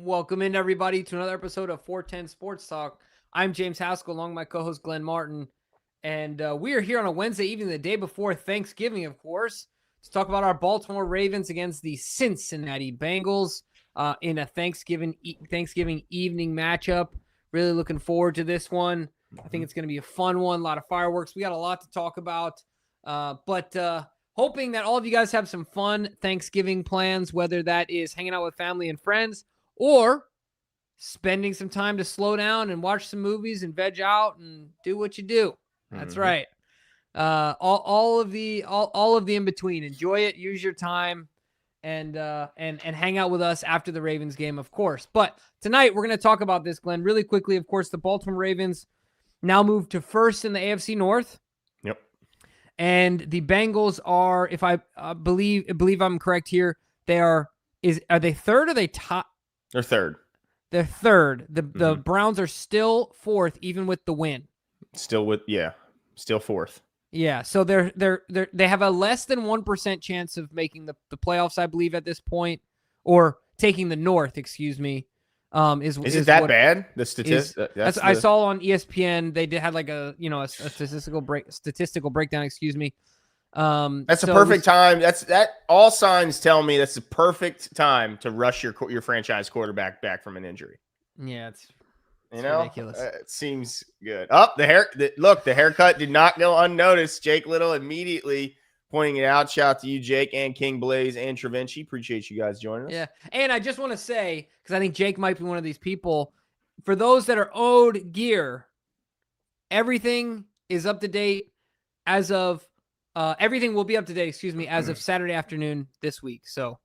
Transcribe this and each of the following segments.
Welcome in, everybody, to another episode of 410 Sports Talk. I'm James Haskell, along with my co-host Glenn Martin, and we are here on a Wednesday evening, the day before Thanksgiving, of course, to talk about our Baltimore Ravens against the Cincinnati Bengals in a Thanksgiving evening matchup. Really looking forward to this one. I think it's going to be a fun one, a lot of fireworks. We got a lot to talk about, but hoping that all of you guys have some fun Thanksgiving plans, whether that is hanging out with family and friends or spending some time to slow down and watch some movies and veg out and do what you do. That's right. All of the in between. Enjoy it. Use your time, and hang out with us after the Ravens game, of course. But tonight we're going to talk about this, Glenn, really quickly. Of course, the Baltimore Ravens now moved to first in the AFC North. Yep. And the Bengals are, if I believe I'm correct here, are they third or they top? They're third. They're third. The Browns are still fourth, even with the win. Still fourth. Yeah, so they have a less than 1% chance of making the playoffs, I believe, at this point, or taking the North. Excuse me. Is it that bad? The statistics. I saw on ESPN they had like a statistical breakdown. Excuse me. That's a perfect time. That all signs tell me that's the perfect time to rush your franchise quarterback back from an injury. Yeah, it's ridiculous. It seems good. The haircut did not go unnoticed. Jake Little immediately pointing it out. Shout out to you, Jake, and King Blaze and Travinci. Appreciate you guys joining us. Yeah, and I just want to say, because I think Jake might be one of these people, for those that are owed gear, everything is up to date as of everything will be up to date, as of Saturday afternoon this week. So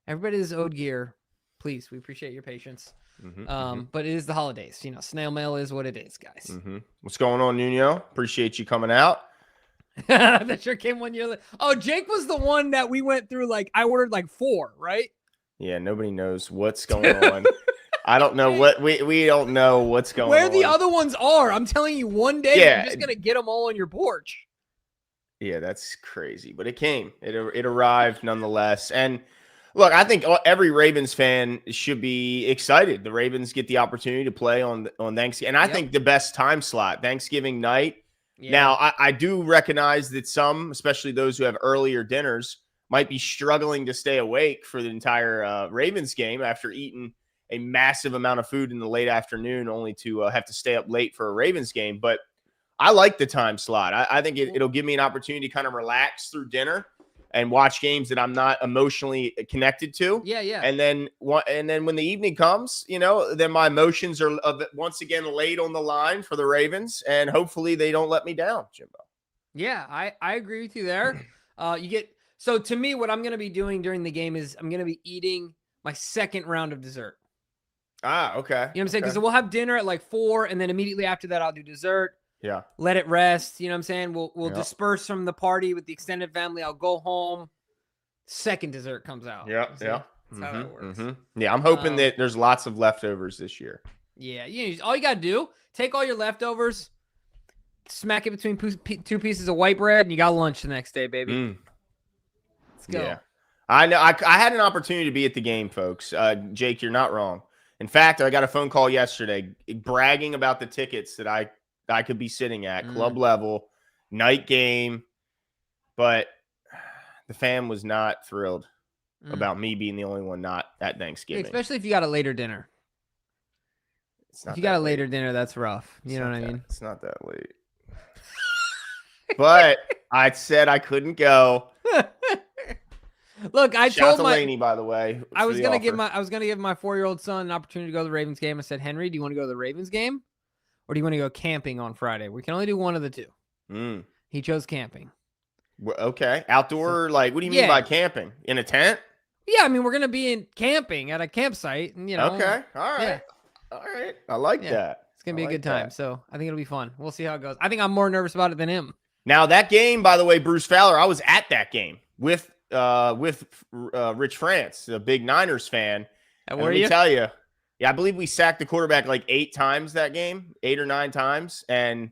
everybody is owed gear. Please, we appreciate your patience. But it is the holidays. Snail mail is what it is, guys. What's going on, Nuno? Appreciate you coming out. That sure came 1 year. Oh, Jake was the one that we went through. I ordered 4, right? Yeah, nobody knows what's going on. I don't know what we don't know what's going on. Where the other ones are. I'm telling you, one day you're just gonna get them all on your porch. Yeah, that's crazy. But it came. It arrived nonetheless. And look, I think every Ravens fan should be excited. The Ravens get the opportunity to play on Thanksgiving. And I think the best time slot, Thanksgiving night. Yeah. Now, I do recognize that some, especially those who have earlier dinners, might be struggling to stay awake for the entire Ravens game after eating a massive amount of food in the late afternoon, only to have to stay up late for a Ravens game. But I like the time slot. I think it'll give me an opportunity to kind of relax through dinner and watch games that I'm not emotionally connected to. Yeah. And then when the evening comes, then my emotions are once again laid on the line for the Ravens, and hopefully they don't let me down, Jimbo. Yeah, I agree with you there. So to me, what I'm going to be doing during the game is I'm going to be eating my second round of dessert. Ah, okay. You know what I'm saying? Because we'll have dinner at 4, and then immediately after that, I'll do dessert. Yeah. Let it rest. You know what I'm saying? We'll disperse from the party with the extended family. I'll go home. Second dessert comes out. Yeah. That's how that works. Yeah, I'm hoping that there's lots of leftovers this year. Yeah. All you got to do, take all your leftovers, smack it between 2 pieces of white bread, and you got lunch the next day, baby. Let's go. Yeah. I know. I had an opportunity to be at the game, folks. Jake, you're not wrong. In fact, I got a phone call yesterday bragging about the tickets that I could be sitting at, club level, night game, but the fam was not thrilled about me being the only one not at Thanksgiving. Especially if you got a later dinner. If you got a later dinner, that's rough. You know what I mean? It's not that late. But I said I couldn't go. Look, I Shout told to Laney, by the way. I was gonna give my 4-year-old son an opportunity to go to the Ravens game. I said, Henry, do you want to go to the Ravens game? Or do you want to go camping on Friday? We can only do one of the two. He chose camping. Okay. Outdoor, what do you mean by camping? In a tent? Yeah, I mean, we're going to be in camping at a campsite. And, Okay. All right. Yeah. All right. I like that. It's going to be a good time. So I think it'll be fun. We'll see how it goes. I think I'm more nervous about it than him. Now, that game, by the way, Bruce Fowler, I was at that game with Rich France, a big Niners fan. And let me tell you, I believe we sacked the quarterback 8 times that game, 8 or 9 times. And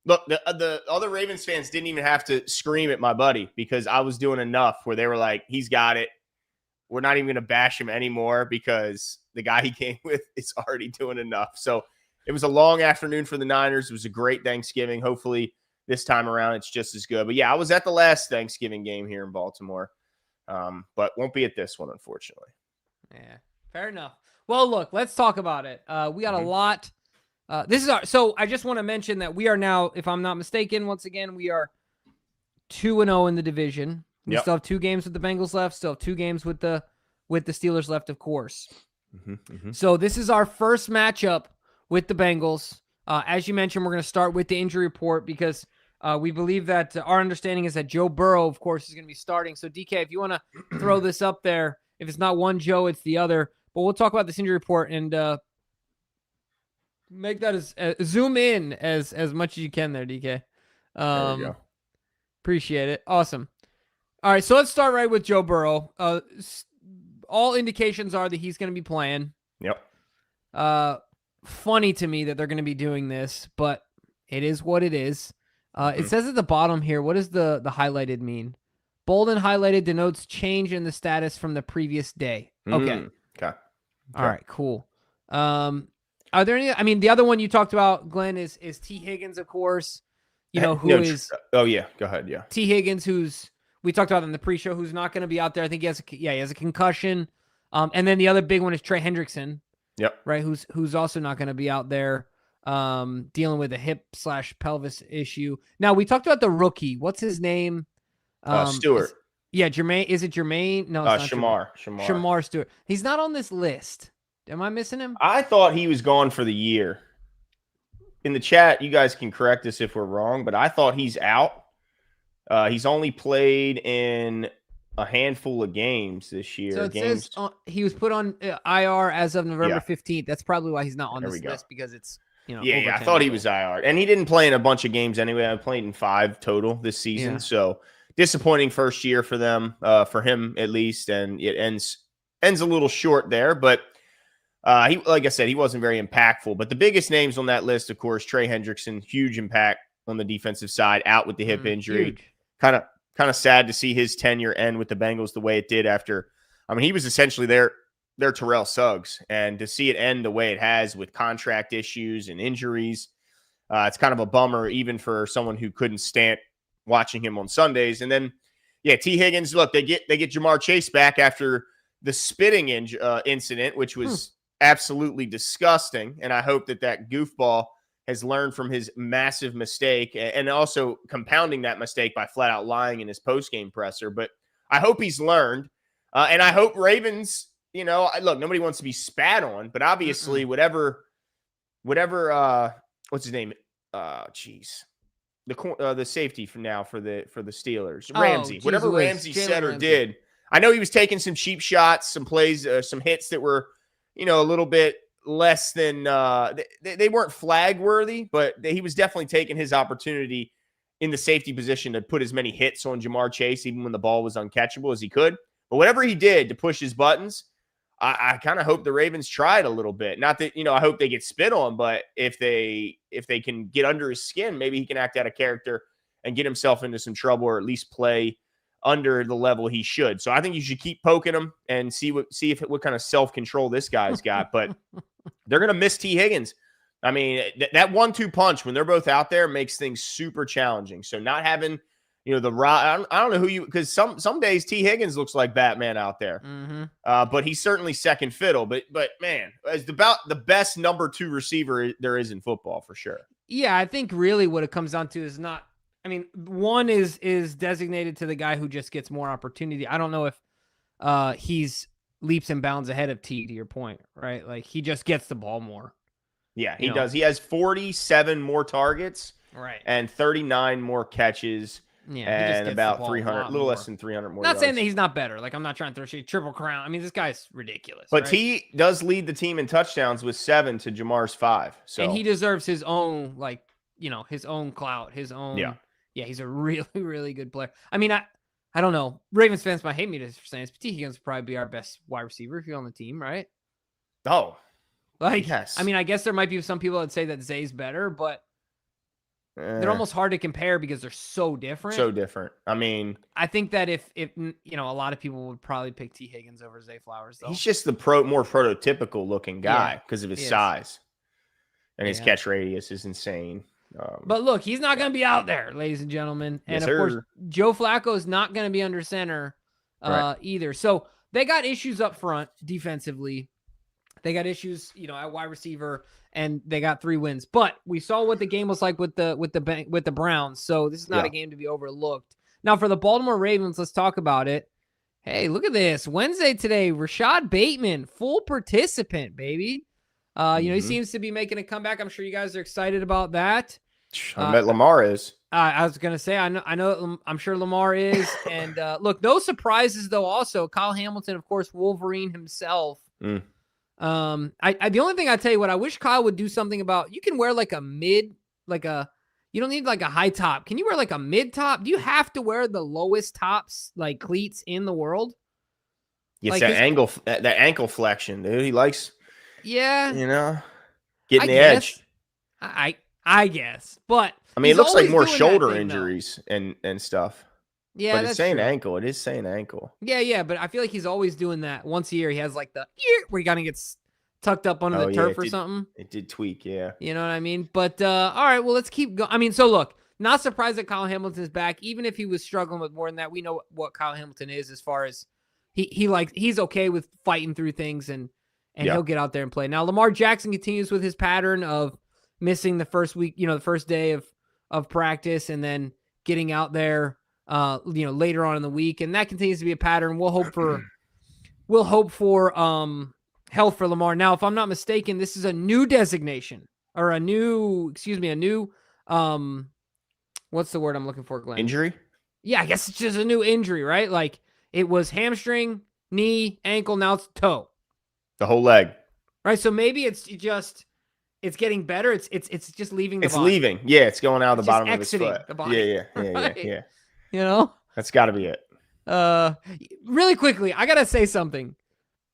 look, the other Ravens fans didn't even have to scream at my buddy because I was doing enough where they were like, he's got it. we're not even going to bash him anymore because the guy he came with is already doing enough. So it was a long afternoon for the Niners. It was a great Thanksgiving. Hopefully this time around it's just as good. But yeah, I was at the last Thanksgiving game here in Baltimore, but won't be at this one, unfortunately. Yeah, fair enough. Well, look, let's talk about it. We got a lot. So I just want to mention that we are now, if I'm not mistaken, once again, we are 2-0 in the division. We still have 2 games with the Bengals left, still have 2 games with the Steelers left, of course. So this is our first matchup with the Bengals. As you mentioned, we're going to start with the injury report because we believe that our understanding is that Joe Burrow, of course, is going to be starting. So DK, if you want to throw this up there, if it's not one Joe, it's the other. But we'll talk about this injury report and make that as zoom in as much as you can there, DK. There we go. Appreciate it. Awesome. All right, so let's start right with Joe Burrow. All indications are that he's going to be playing. Yep. Funny to me that they're going to be doing this, but it is what it is. It says at the bottom here, what does the highlighted mean? Bold and highlighted denotes change in the status from the previous day. Okay. Okay. All right, cool. Are there any, I mean, the other one you talked about, Glenn, is T. Higgins, of course. Oh, yeah. Go ahead. Yeah. T. Higgins, who's, we talked about in the pre-show, who's not going to be out there. I think he has a concussion. And then the other big one is Trey Hendrickson. Yep. Right. Who's also not going to be out there dealing with a hip/pelvis issue. Now, we talked about the rookie. What's his name? Stewart. Jermaine. Is it Jermaine? No, it's not Shamar Stewart. He's not on this list. Am I missing him? I thought he was gone for the year. In the chat, you guys can correct us if we're wrong, but I thought he's out. He's only played in a handful of games this year. So it says he was put on IR as of November 15th. That's probably why he's not on this list, because it's, I thought he was IR. And he didn't play in a bunch of games anyway. I played in 5 total this season. Yeah. So disappointing first year for them, for him at least. And it ends a little short there, but he, like I said, he wasn't very impactful. But the biggest names on that list, of course, Trey Hendrickson, huge impact on the defensive side, out with the hip injury. Huge. Kind of sad to see his tenure end with the Bengals the way it did after. I mean, he was essentially their Terrell Suggs, and to see it end the way it has with contract issues and injuries, it's kind of a bummer, even for someone who couldn't stand watching him on Sundays. And then, T. Higgins, look, they get Jamar Chase back after the spitting incident, which was absolutely disgusting. And I hope that goofball has learned from his massive mistake, and also compounding that mistake by flat out lying in his postgame presser. But I hope he's learned. And I hope Ravens, look, nobody wants to be spat on, but obviously whatever, what's his name? The safety for the Steelers, Ramsey, whatever Ramsey said or did. I know he was taking some cheap shots, some plays, some hits that were, a little bit less than they weren't flag worthy, but he was definitely taking his opportunity in the safety position to put as many hits on Jamar Chase, even when the ball was uncatchable, as he could. But whatever he did to push his buttons, I kind of hope the Ravens tried a little bit. Not that, I hope they get spit on, but if they can get under his skin, maybe he can act out of character and get himself into some trouble, or at least play under the level he should. So I think you should keep poking him and see what kind of self-control this guy's got. But they're going to miss T. Higgins. I mean, that 1-2 punch when they're both out there makes things super challenging. So not having, I don't know who because some days T. Higgins looks like Batman out there. But he's certainly second fiddle. But man, it's about the best number 2 receiver there is in football for sure. Yeah, I think really what it comes down to is not, I mean, one is designated to the guy who just gets more opportunity. I don't know if he's leaps and bounds ahead of T, to your point, right? Like, he just gets the ball more. Yeah, he does. He has 47 more targets, right, and 39 more catches, and about 300, a little less than 300 more. Not saying that he's not better. Like, I'm not trying to throw shade, triple crown. I mean, this guy's ridiculous. But right? T does lead the team in touchdowns with 7 to Jamar's 5. So, and he deserves his own, his own clout, his own. Yeah, he's a really, really good player. I mean, I don't know. Ravens fans might hate me for saying this, but T. Higgins would probably be our best wide receiver if you're on the team, right? Oh, yes. I mean, I guess there might be some people that say that Zay's better, but they're almost hard to compare because they're so different. So different. I mean, I think that if a lot of people would probably pick T. Higgins over Zay Flowers, though. He's just the more prototypical looking guy because of his size. And his catch radius is insane. But look, he's not going to be out there, ladies and gentlemen. And of course, Joe Flacco is not going to be under center either. So they got issues up front defensively. They got issues, at wide receiver, and they got 3 wins. But we saw what the game was like with the Browns. So this is not a game to be overlooked. Now for the Baltimore Ravens, let's talk about it. Hey, look at this. Wednesday today, Rashad Bateman, full participant, baby. He seems to be making a comeback. I'm sure you guys are excited about that. I bet Lamar is. I was gonna say, I know. I'm sure Lamar is. And look, no surprises though. Also, Kyle Hamilton, of course, Wolverine himself. The only thing I tell you what I wish Kyle would do something about. You can wear like a mid, you don't need like a high top. Can you wear like a mid top? Do you have to wear the lowest tops like cleats in the world? It's that ankle flexion, dude. He likes. Yeah. Getting the edge. I guess. But I mean, it looks like more shoulder injuries and stuff. Yeah, but it's saying ankle. It is saying ankle. Yeah, but I feel like he's always doing that. Once a year, he has like the where he kind of gets tucked up under the turf or something. It did tweak, yeah. You know what I mean? But all right, well, let's keep going. I mean, so look, not surprised that Kyle Hamilton's back. Even if he was struggling with more than that, we know what Kyle Hamilton is as far as he's okay with fighting through things and he'll get out there and play. Now, Lamar Jackson continues with his pattern of missing the first week, the first day of practice and then getting out there, later on in the week. And that continues to be a pattern. We'll hope for health for Lamar. Now, if I'm not mistaken, this is a new designation or a new, what's the word I'm looking for, Glenn? Injury? Yeah, I guess it's just a new injury, right? Like it was hamstring, knee, ankle, now it's toe. The whole leg. Right. So maybe it's getting better. It's just leaving the body. It's leaving. Yeah, it's going out of the bottom of his foot. The body. Yeah. That's got to be it. Really quickly, I got to say something.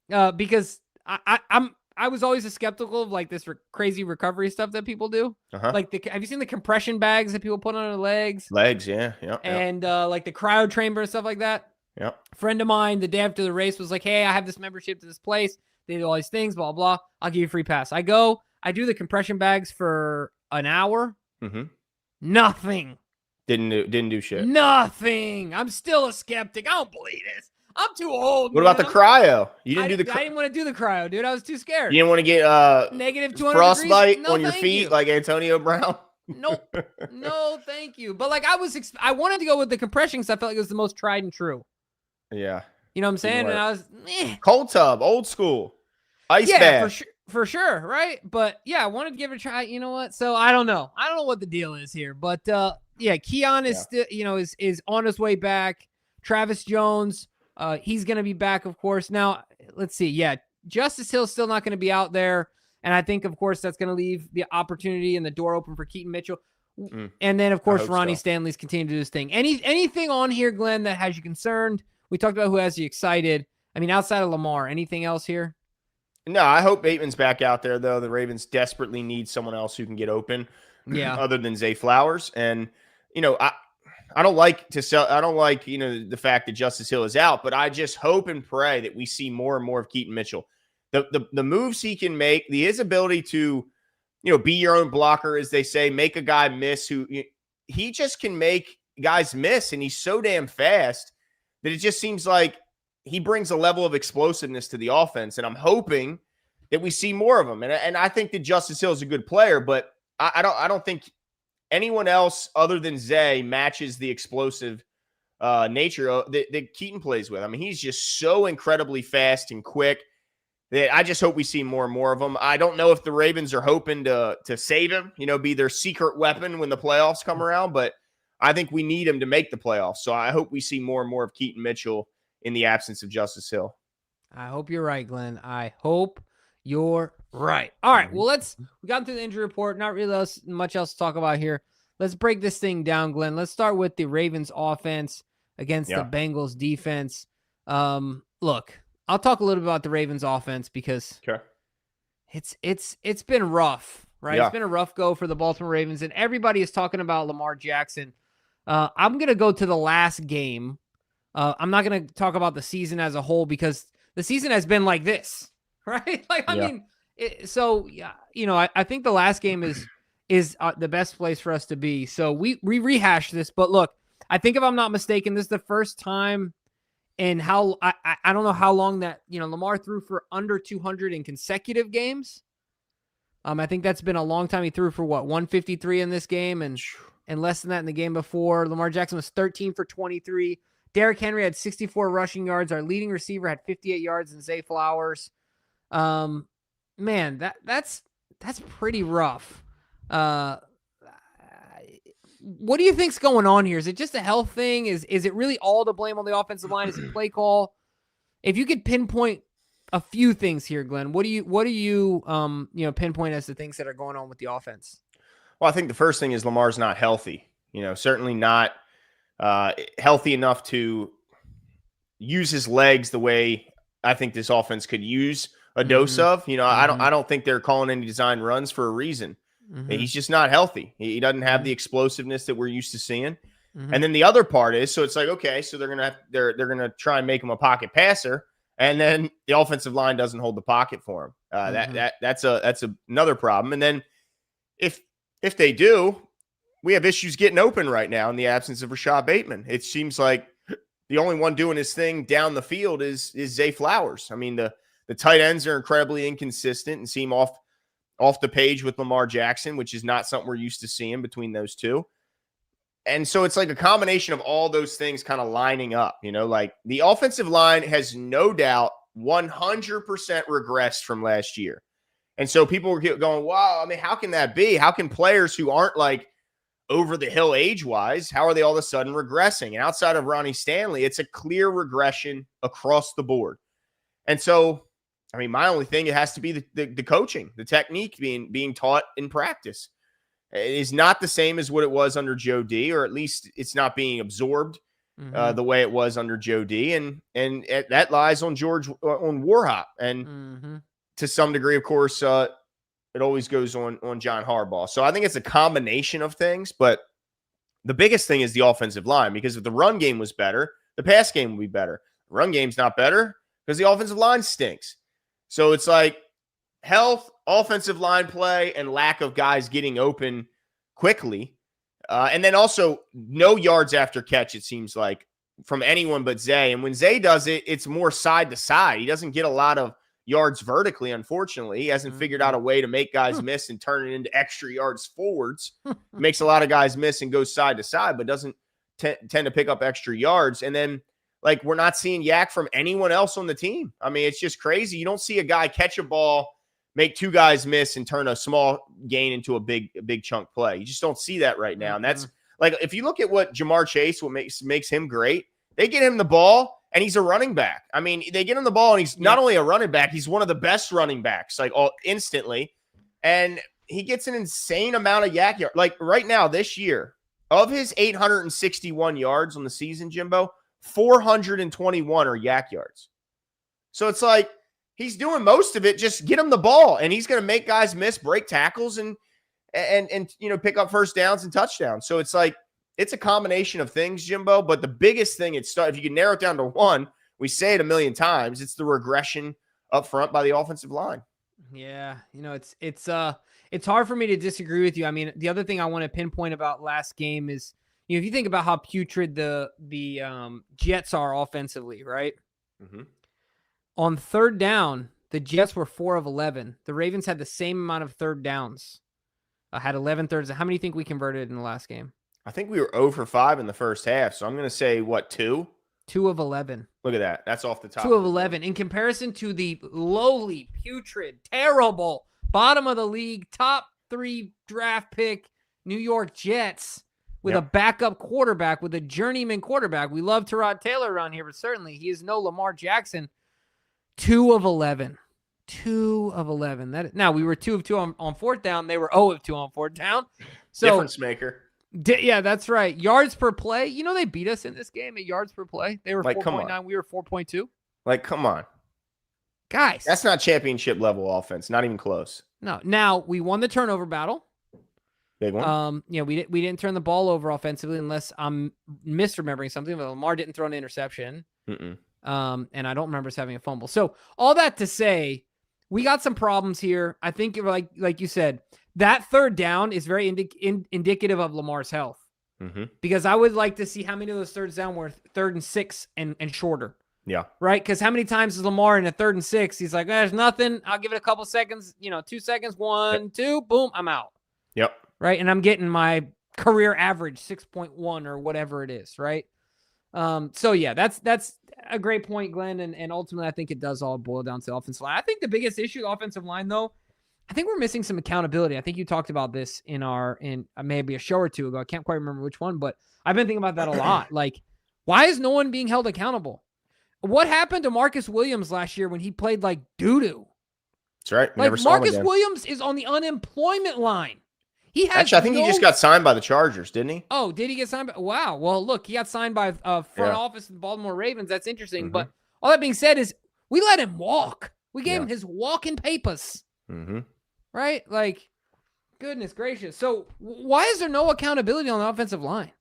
Because I was always skeptical of like this crazy recovery stuff that people do. Like have you seen the compression bags that people put on their legs? Yeah. And like the cryo chamber and stuff like that. Yep. A friend of mine, the day after the race, was like, "Hey, I have this membership to this place. They do all these things, blah, blah. I'll give you a free pass." I go, I do the compression bags for an hour. Nothing. Didn't do shit. Nothing. I'm still a skeptic. I don't believe this. I'm too old. What about the cryo? You didn't do the I didn't want to do the cryo, dude. I was too scared. You didn't want to get negative 200 frostbite no, on your feet like Antonio Brown? Nope. No, thank you. But like I wanted to go with the compression because I felt like it was the most tried and true. Yeah. You know what I'm saying? And I was cold tub, old school. Ice bath. For sure, right? But yeah, I wanted to give it a try. You know what? So I don't know. I don't know what the deal is here. But Keon is still, is on his way back. Travis Jones, he's gonna be back, of course. Now, let's see. Yeah, Justice Hill's still not gonna be out there. And I think, of course, that's gonna leave the opportunity and the door open for Keaton Mitchell. And then, of course, Ronnie Stanley's continuing to do his thing. Anything on here, Glenn, that has you concerned? We talked about who has you excited. I mean, outside of Lamar, anything else here? No, I hope Bateman's back out there, though. The Ravens desperately need someone else who can get open. Yeah. Other than Zay Flowers. And, I don't like to sell. I don't like, the fact that Justice Hill is out, but I just hope and pray that we see more and more of Keaton Mitchell. The moves he can make, his ability to, be your own blocker, as they say, make a guy miss he just can make guys miss. And he's so damn fast that it just seems like he brings a level of explosiveness to the offense. And I'm hoping that we see more of him. And I think that Justice Hill is a good player, but I don't think anyone else other than Zay matches the explosive nature that Keaton plays with. I mean, he's just so incredibly fast and quick that I just hope we see more and more of him. I don't know if the Ravens are hoping to save him, be their secret weapon when the playoffs come around, but I think we need him to make the playoffs. So I hope we see more and more of Keaton Mitchell in the absence of Justice Hill. I hope you're right, Glenn. I hope you're right. All right. Well, we got through the injury report. Not really much else to talk about here. Let's break this thing down, Glenn. Let's start with the Ravens offense against the Bengals defense. Look, I'll talk a little bit about the Ravens offense because it's been rough right? Yeah. It's been a rough go for the Baltimore Ravens, and everybody is talking about Lamar Jackson. I'm going to go to the last game. I'm not going to talk about the season as a whole because the season has been like this, right? Like, I Yeah. mean, I think the last game is the best place for us to be. So we rehashed this, but look, I think if I'm not mistaken, this is the first time in how I don't know how long that Lamar threw for under 200 in consecutive games. I think that's been a long time. He threw for 153 in this game and less than that in the game before. Lamar Jackson was 13 for 23. Derrick Henry had 64 rushing yards. Our leading receiver had 58 yards in Zay Flowers. Man, that's pretty rough. What do you think's going on here? Is it just a health thing? Is it really all to blame on the offensive line? Is it play call? If you could pinpoint a few things here, Glenn, what do you pinpoint as the things that are going on with the offense? Well, I think the first thing is Lamar's not healthy. Certainly not healthy enough to use his legs the way I think this offense could use a dose of. I don't think they're calling any design runs for a reason. He's just not healthy. He doesn't have the explosiveness that we're used to seeing. And then the other part is, so it's like, okay, so they're gonna try and make him a pocket passer, and then the offensive line doesn't hold the pocket for him. That's another problem. And then if they do, we have issues getting open right now in the absence of Rashad Bateman. It seems like the only one doing his thing down the field is Zay Flowers. I mean, the tight ends are incredibly inconsistent and seem off the page with Lamar Jackson, which is not something we're used to seeing between those two. And so it's like a combination of all those things kind of lining up, like the offensive line has no doubt 100% regressed from last year. And so people were going, wow, I mean, how can that be? How can players who aren't like over the hill age-wise, how are they all of a sudden regressing? And outside of Ronnie Stanley, it's a clear regression across the board. And so, I mean, my only thing, it has to be the coaching, the technique being taught in practice. It is not the same as what it was under Joe D, or at least it's not being absorbed the way it was under Joe D. And that lies on on Warhop. And to some degree, of course, it always goes on John Harbaugh. So I think it's a combination of things, but the biggest thing is the offensive line, because if the run game was better, the pass game would be better. The run game's not better because the offensive line stinks. So it's like health, offensive line play, and lack of guys getting open quickly. And then also no yards after catch, it seems like, from anyone but Zay. And when Zay does it, it's more side to side. He doesn't get a lot of yards vertically, unfortunately. He hasn't figured out a way to make guys miss and turn it into extra yards forwards. Makes a lot of guys miss and goes side to side, but doesn't tend to pick up extra yards. And then, like, we're not seeing yak from anyone else on the team. I mean, it's just crazy. You don't see a guy catch a ball, make two guys miss, and turn a small gain into a big chunk play. You just don't see that right now. And that's like, if you look at what Jamar Chase, what makes him great, they get him the ball and he's a running back. I mean, they get him the ball and he's not only a running back, he's one of the best running backs, like all instantly. And he gets an insane amount of yak yards. Like right now, this year, of his 861 yards on the season, Jimbo, 421 are yak yards. So it's like he's doing most of it. Just get him the ball, and he's going to make guys miss, break tackles, and pick up first downs and touchdowns. So it's like it's a combination of things, Jimbo. But the biggest thing, if you can narrow it down to one, we say it a million times, it's the regression up front by the offensive line. Yeah, it's hard for me to disagree with you. I mean, the other thing I want to pinpoint about last game is, if you think about how putrid the Jets are offensively, right? On third down, the Jets were 4 of 11. The Ravens had the same amount of third downs, had 11 thirds. How many do you think we converted in the last game? I think we were 0 for 5 in the first half. So I'm going to say, 2? 2 of 11. Look at that. That's off the top. 2 of 11. In comparison to the lowly, putrid, terrible, bottom of the league, top 3 draft pick New York Jets with a backup quarterback, with a journeyman quarterback. We love Tyrod Taylor around here, but certainly he is no Lamar Jackson. 2 of 11. 2 of 11. Now, we were 2 of 2 on fourth down. They were 0 of 2 on fourth down. So, difference maker. Yeah, that's right. Yards per play. They beat us in this game at yards per play. They were 4.9. We were 4.2. Like, come on. Guys. That's not championship level offense. Not even close. No. Now, we won the turnover battle. Big one. We didn't turn the ball over offensively unless I'm misremembering something. But Lamar didn't throw an interception. Mm-mm. And I don't remember us having a fumble. So all that to say, we got some problems here. I think, like you said, that third down is very indicative of Lamar's health. Mm-hmm. Because I would like to see how many of those thirds down were 3rd and 6 and shorter. Yeah. Right? Because how many times is Lamar in a 3rd and 6? He's like, there's nothing. I'll give it a couple seconds. 2 seconds. 1, 2, boom, I'm out. Yep. Right? And I'm getting my career average 6.1 or whatever it is. Right? So yeah, that's a great point, Glenn. And ultimately, I think it does all boil down to the offensive line. I think the biggest issue, the offensive line, though, I think we're missing some accountability. I think you talked about this in maybe a show or two ago. I can't quite remember which one, but I've been thinking about that a lot. Like, why is no one being held accountable? What happened to Marcus Williams last year when he played like doo-doo? That's right. Like, Marcus Williams is on the unemployment line. He has Actually, I think he just got signed by the Chargers, didn't he? Oh, did he get signed? Wow. Well, look, he got signed by front office of the Baltimore Ravens. That's interesting. Mm-hmm. But all that being said is we let him walk. We gave him his walking papers. Mm-hmm. Right? Like, goodness gracious. So why is there no accountability on the offensive line?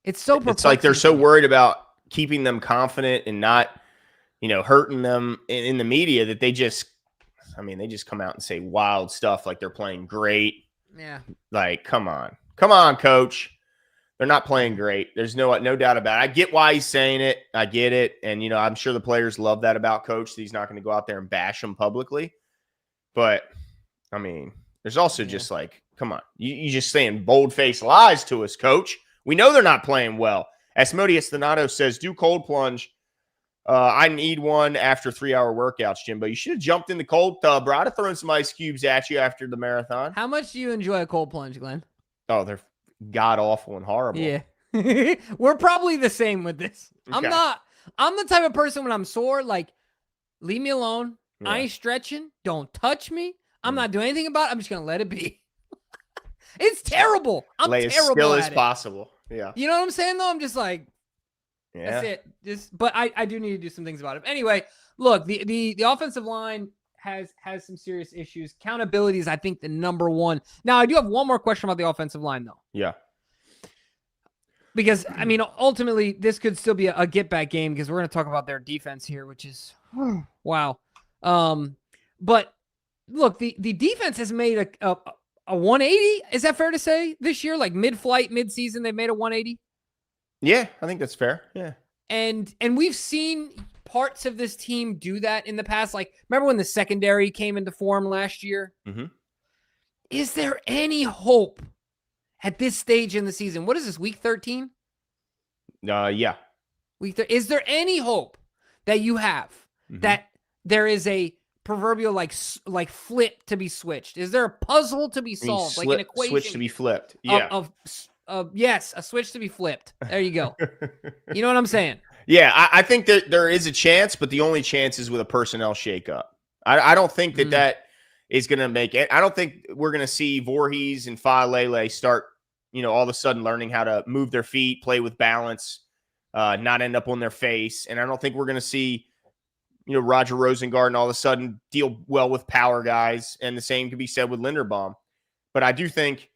It's so perplexing. It's like they're so worried about keeping them confident and not, hurting them in the media that they just come out and say wild stuff like they're playing great. Yeah. Like, come on, coach. They're not playing great. There's no doubt about it. I get why he's saying it. I get it. And, I'm sure the players love that about Coach, that he's not going to go out there and bash them publicly. But, there's also just like, come on. You just saying bold-faced lies to us, Coach. We know they're not playing well. Asmodeus Donato says, do cold plunge. I need one after 3-hour workouts, Jimbo. You should have jumped in the cold tub, bro. I'd have thrown some ice cubes at you after the marathon. How much do you enjoy a cold plunge, Glenn? Oh, they're god-awful and horrible. Yeah. We're probably the same with this. Okay. I'm the type of person when I'm sore, like, leave me alone. Yeah. I ain't stretching. Don't touch me. I'm not doing anything about it. I'm just going to let it be. It's terrible. I'm Lay terrible as still at as it. possible. Yeah. You know what I'm saying, though? I'm just like, Yeah. that's it. But I do need to do some things about it. Anyway, look, the offensive line has some serious issues. Accountability is, I think, the number one. Now, I do have one more question about the offensive line, though. Yeah. Because, ultimately, this could still be a get-back game because we're going to talk about their defense here, which is, wow. But, look, the defense has made a 180. Is that fair to say this year? Like mid-flight, mid-season, they've made a 180? Yeah, I think that's fair. Yeah. And we've seen parts of this team do that in the past. Like, remember when the secondary came into form last year? Mm-hmm. Is there any hope at this stage in the season? What is this, week 13? Yeah. Is there any hope that you have that there is a proverbial like flip to be switched? Is there a puzzle to be solved, like an equation switch to be flipped? Yeah. Yes, a switch to be flipped. There you go. You know what I'm saying? Yeah, I think that there is a chance, but the only chance is with a personnel shakeup. I don't think that is going to make it. I don't think we're going to see Voorhees and Faalele start, all of a sudden learning how to move their feet, play with balance, not end up on their face. And I don't think we're going to see, Roger Rosengarten all of a sudden deal well with power guys. And the same could be said with Linderbaum. But I do think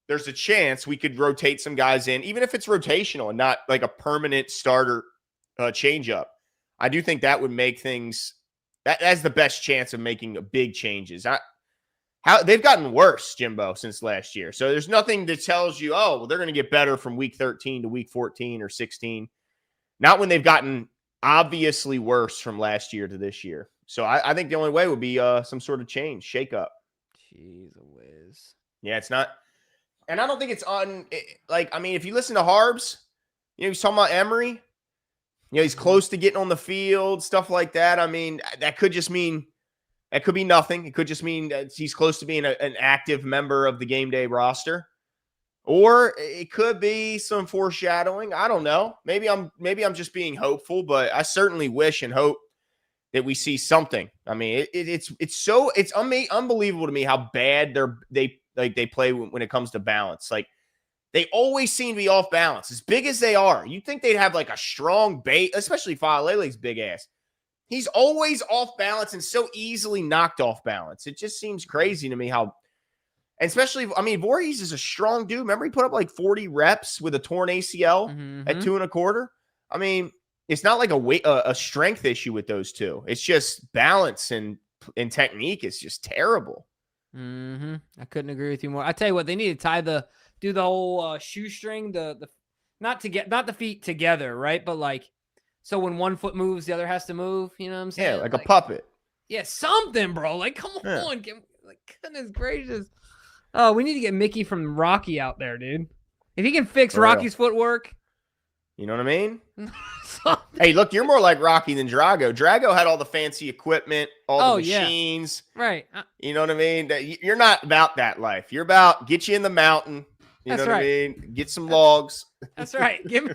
there's a chance we could rotate some guys in, even if it's rotational and not like a permanent starter change up. I do think that would make things that's the best chance of making big changes. How they've gotten worse, Jimbo, since last year. So there's nothing that tells you, oh, well, they're going to get better from week 13 to week 14 or 16. Not when they've gotten obviously worse from last year to this year. So I think the only way would be some sort of change, shake up. Jeez whiz. Yeah, it's not. And I don't think it's if you listen to Harbs, he's talking about Emery. He's close to getting on the field, stuff like that. That could just mean that could be nothing. It could just mean that he's close to being an active member of the game day roster. Or it could be some foreshadowing. I don't know. Maybe I'm just being hopeful, but I certainly wish and hope that we see something. It's unbelievable to me how bad they play when it comes to balance. Like, they always seem to be off balance. As big as they are, you'd think they'd have like a strong base, especially Faalele's big ass. He's always off balance and so easily knocked off balance. It just seems crazy to me how, and especially, I mean, Voorhees is a strong dude. Remember, he put up like 40 reps with a torn ACL at 2 1/4. I mean, it's not like a strength issue with those two. It's just balance and technique is just terrible. I couldn't agree with you more. I tell you what, they need to do the whole shoestring, not the feet together, right? But like, so when one foot moves, the other has to move. You know what I'm saying? Yeah, like a puppet. Yeah, something, bro. Like, come on, like, goodness gracious. Oh, we need to get Mickey from Rocky out there, dude. If he can fix Rocky's footwork. You know what I mean? Hey, look, you're more like Rocky than Drago. Drago had all the fancy equipment, all the machines. Yeah. Right. You know what I mean? You're not about that life. You're about get you in the mountain. You know what I mean? Get some logs. That's right. Give me...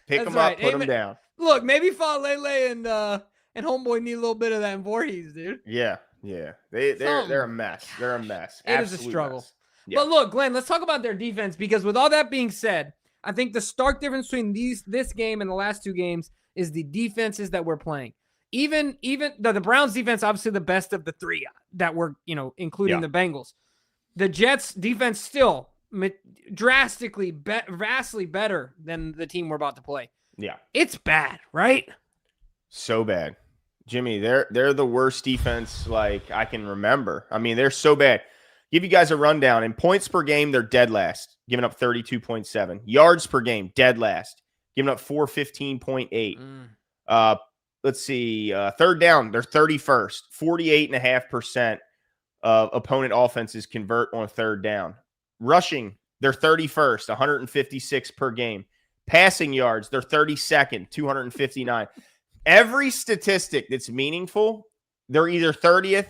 Pick them up, put them down. Look, maybe Falele and Homeboy need a little bit of that in Voorhees, dude. Yeah. They're a mess. They're a mess. It is a struggle. Yeah. But look, Glenn, let's talk about their defense, because with all that being said, I think the stark difference between this game and the last two games is the defenses that we're playing. Even the Browns defense, obviously the best of the three that were, including the Bengals. The Jets defense still drastically, vastly better than the team we're about to play. Yeah. It's bad, right? So bad. Jimmy, they're the worst defense like I can remember. I mean, they're so bad. Give you guys a rundown. In points per game, they're dead last, giving up 32.7. Yards per game, dead last, giving up 415.8. Let's see. Third down, they're 31st. 48.5% of opponent offenses convert on third down. Rushing, they're 31st, 156 per game. Passing yards, they're 32nd, 259. Every statistic that's meaningful, they're either 30th,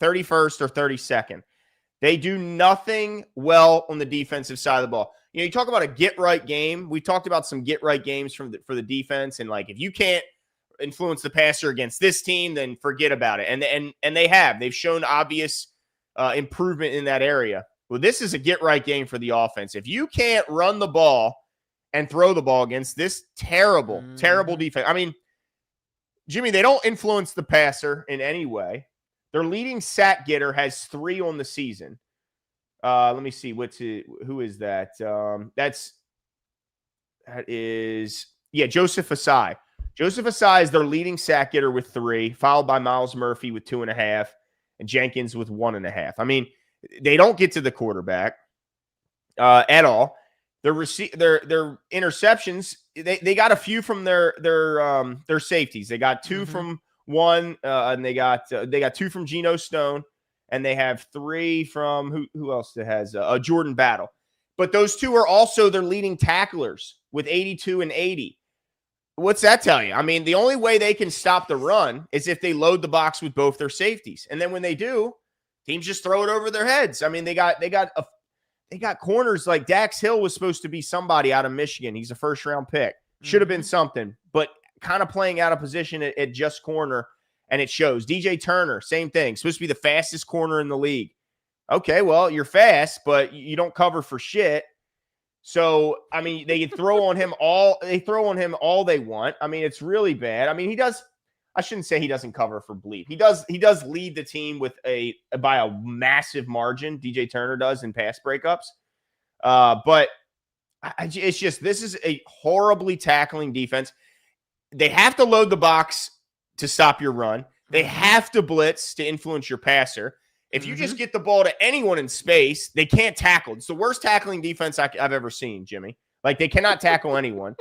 31st, or 32nd. They do nothing well on the defensive side of the ball. You talk about a get-right game. We talked about some get-right games for the defense, and like if you can't influence the passer against this team, then forget about it. And they have. They've shown obvious improvement in that area. Well, this is a get-right game for the offense. If you can't run the ball and throw the ball against this terrible defense. I mean, Jimmy, they don't influence the passer in any way. Their leading sack getter has 3 on the season. Let me see. Who is that? That is Joseph Asai. Joseph Asai is their leading sack getter with 3, followed by Miles Murphy with 2.5, and Jenkins with 1.5. I mean, they don't get to the quarterback at all. Their interceptions, they got a few from their safeties. They got 2 from one, and they got 2 from Geno Stone, and they have 3 from who else that has Jordan Battle. But those 2 are also their leading tacklers with 82 and 80. What's that tell you? I mean, the only way they can stop the run is if they load the box with both their safeties, and then when they do, teams just throw it over their heads. I mean, they got corners like Dax Hill was supposed to be somebody out of Michigan. He's a first-round pick. Should have been something, but kind of playing out of position at just corner, and it shows. DJ Turner, same thing. Supposed to be the fastest corner in the league. Okay, well, you're fast, but you don't cover for shit. So, I mean, they throw on him all they want. I mean, it's really bad. I mean, I shouldn't say he doesn't cover for bleep. He does lead the team by a massive margin. DJ Turner does in pass breakups. But it's just, this is a horribly tackling defense. They have to load the box to stop your run. They have to blitz to influence your passer. If you just get the ball to anyone in space, they can't tackle. It's the worst tackling defense I've ever seen, Jimmy. Like, they cannot tackle anyone.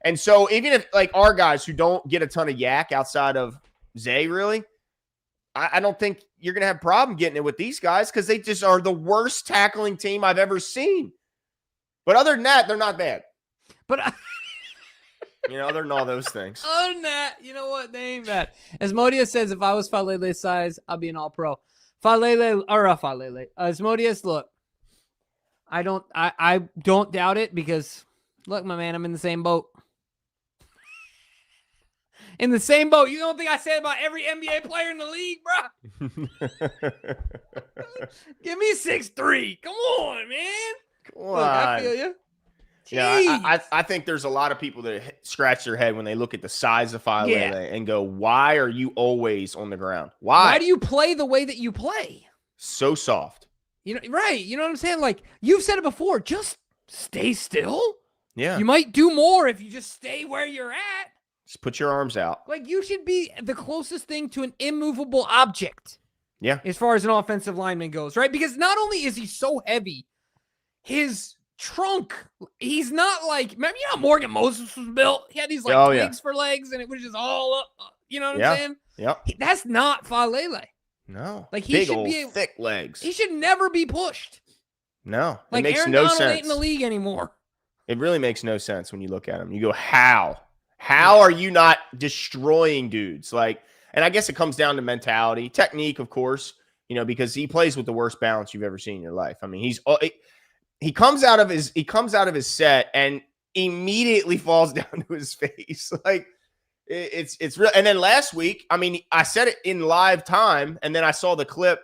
And so even if, like, our guys who don't get a ton of yak outside of Zay, really, I don't think you're going to have a problem getting it with these guys because they just are the worst tackling team I've ever seen. But other than that, they're not bad. But other than all those things. Other than that, you know what? They ain't bad. As Modius says, if I was Falele's size, I'll be an all-pro. Asmodeus, look, I don't doubt it because, look, my man, I'm in the same boat. In the same boat. You don't think I said about every NBA player in the league, bro? Give me 6'3". Come on, man. Come on. Look, I feel you. You know, I think there's a lot of people that scratch their head when they look at the size of Falele and go, why are you always on the ground? Why do you play the way that you play? So soft. You know, right. You know what I'm saying? Like, you've said it before, just stay still. Yeah. You might do more if you just stay where you're at. Just put your arms out. Like, you should be the closest thing to an immovable object. Yeah. As far as an offensive lineman goes, right? Because not only is he so heavy, his trunk, he's not like, remember how Morgan Moses was built? He had these like twigs for legs and it was just all up. You know what I'm saying? Yep. That's not Falele. No. Like, he big should old be thick legs. He should never be pushed. No. Like, it makes Aaron no Donald sense. ain't in the league anymore. It really makes no sense when you look at him. You go, how? How are you not destroying dudes? Like, and I guess it comes down to mentality, technique, of course, you know, because he plays with the worst balance you've ever seen in your life. I mean, he comes out of his set and immediately falls down to his face. Like, it's real. And then last week, I mean, I said it in live time, and then I saw the clip,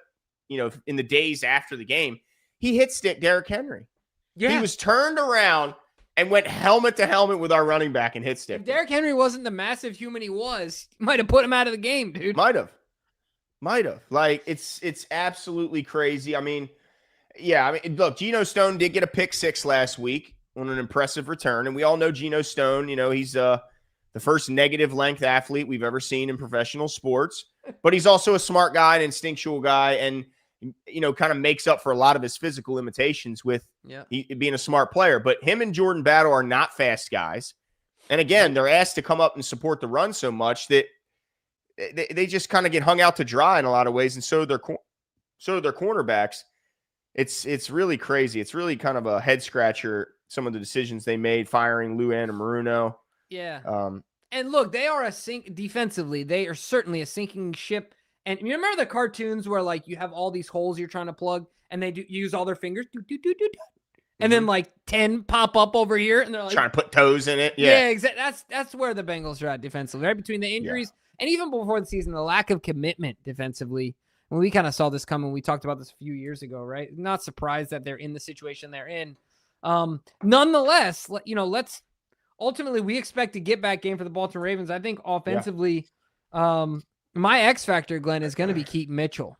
you know, in the days after the game. He hit stick Derrick Henry. Yeah. He was turned around and went helmet to helmet with our running back and hit stick. If Derrick Henry wasn't the massive human he was, might have put him out of the game, dude. Might have. Like, it's absolutely crazy. I mean, yeah, I mean, look, Geno Stone did get a pick 6 last week on an impressive return. And we all know Geno Stone, you know, he's the first negative length athlete we've ever seen in professional sports. But he's also a smart guy, an instinctual guy, and, you know, kind of makes up for a lot of his physical limitations with being a smart player. But him and Jordan Battle are not fast guys. And again, they're asked to come up and support the run so much that they just kind of get hung out to dry in a lot of ways. And so do their cornerbacks. It's really crazy. It's really kind of a head scratcher, some of the decisions they made, firing Lou Anamoruno. Yeah. And look, they are defensively. They are certainly a sinking ship. And you remember the cartoons where, like, you have all these holes you're trying to plug and they use all their fingers. And then like 10 pop up over here and they're like trying to put toes in it. Yeah, exactly. That's where the Bengals are at defensively, right? Between the injuries and even before the season, the lack of commitment defensively. When we kind of saw this coming, we talked about this a few years ago, right? Not surprised that they're in the situation they're in. Nonetheless, you know, ultimately we expect a get back game for the Baltimore Ravens. I think offensively, my X factor, Glenn, is going to be Keaton Mitchell.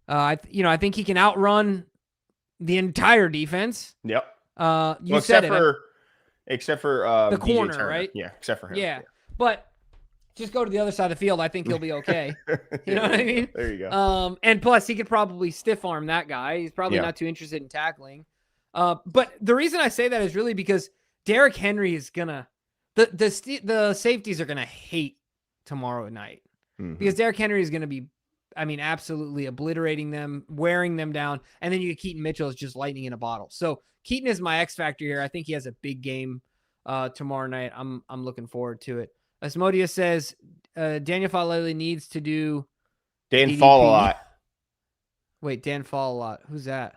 I think he can outrun the entire defense. Yep. Except for the corner, right? Yeah, except for him. Yeah. But just go to the other side of the field. I think he'll be okay. You know what I mean? There you go. And plus, he could probably stiff arm that guy. He's probably not too interested in tackling. But the reason I say that is really because Derrick Henry is gonna the safeties are gonna hate tomorrow night because Derrick Henry is gonna be, I mean, absolutely obliterating them, wearing them down, and then you get Keaton Mitchell is just lightning in a bottle. So Keaton is my X factor here. I think he has a big game tomorrow night. I'm looking forward to it. Asmodia says Daniel Falele needs to do Dan Fall a lot. Wait, Dan Fall a lot. Who's that?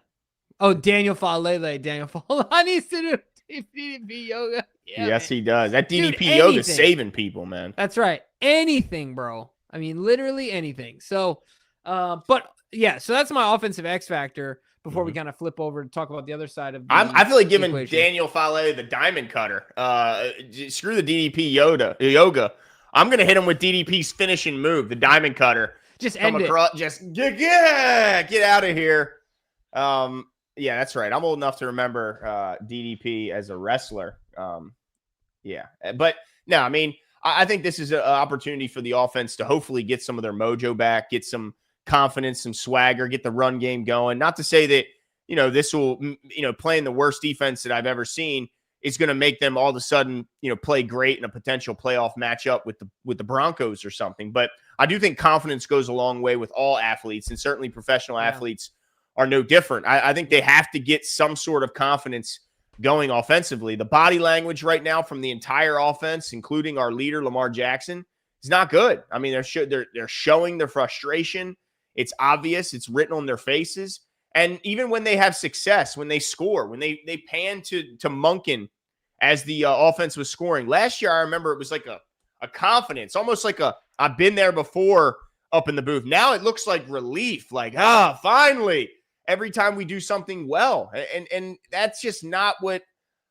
Oh, Daniel Falele. Daniel Fall needs to do DDP yoga. Yeah, yes, man. He does. That DDP yoga is saving people, man. That's right. Anything, bro. I mean, literally anything. So, but yeah, so that's my offensive X factor before we kind of flip over to talk about the other side of the I feel like giving equation. Daniel Falele the diamond cutter. Screw the DDP yoga. I'm going to hit him with DDP's finishing move, the diamond cutter. Just end it. Just get out of here. Yeah, that's right. I'm old enough to remember DDP as a wrestler. Yeah, but no, I mean, I think this is an opportunity for the offense to hopefully get some of their mojo back, get some confidence, some swagger, get the run game going. Not to say that, you know, this will, you know, playing the worst defense that I've ever seen is going to make them all of a sudden, you know, play great in a potential playoff matchup with the Broncos or something. But I do think confidence goes a long way with all athletes, and certainly professional athletes are no different. I think they have to get some sort of confidence going offensively. The body language right now from the entire offense, including our leader, Lamar Jackson, is not good. I mean, they're showing their frustration. It's obvious. It's written on their faces. And even when they have success, when they score, when they pan to Monken as the offense was scoring. Last year, I remember it was like a confidence, almost like I've been there before up in the booth. Now it looks like relief, like, finally, every time we do something well. And that's just not what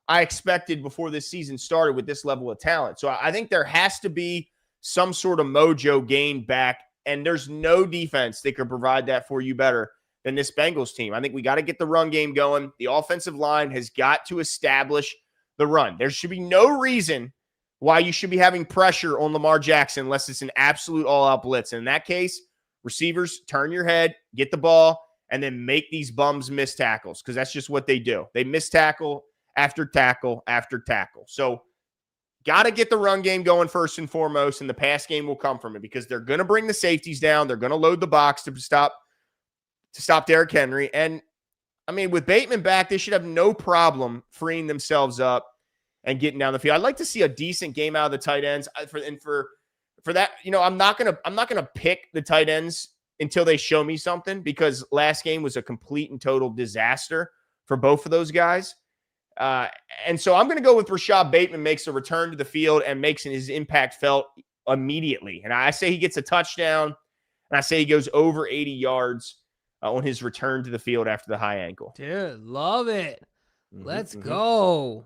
I expected before this season started with this level of talent. So I think there has to be some sort of mojo gained back, and there's no defense that could provide that for you better than this Bengals team. I think we got to get the run game going. The offensive line has got to establish the run. There should be no reason why you should be having pressure on Lamar Jackson unless it's an absolute all-out blitz. And in that case, receivers, turn your head, get the ball, and then make these bums miss tackles, because that's just what they do. They miss tackle after tackle after tackle. So got to get the run game going first and foremost, and the pass game will come from it, because they're going to bring the safeties down. They're going to load the box to stop Derrick Henry. And, I mean, with Bateman back, they should have no problem freeing themselves up and getting down the field. I'd like to see a decent game out of the tight ends. For that, I'm not gonna pick the tight ends until they show me something, because last game was a complete and total disaster for both of those guys. And so I'm going to go with Rashad Bateman makes a return to the field and makes his impact felt immediately. And I say he gets a touchdown, and I say he goes over 80 yards on his return to the field after the high ankle. Dude, love it. Let's go.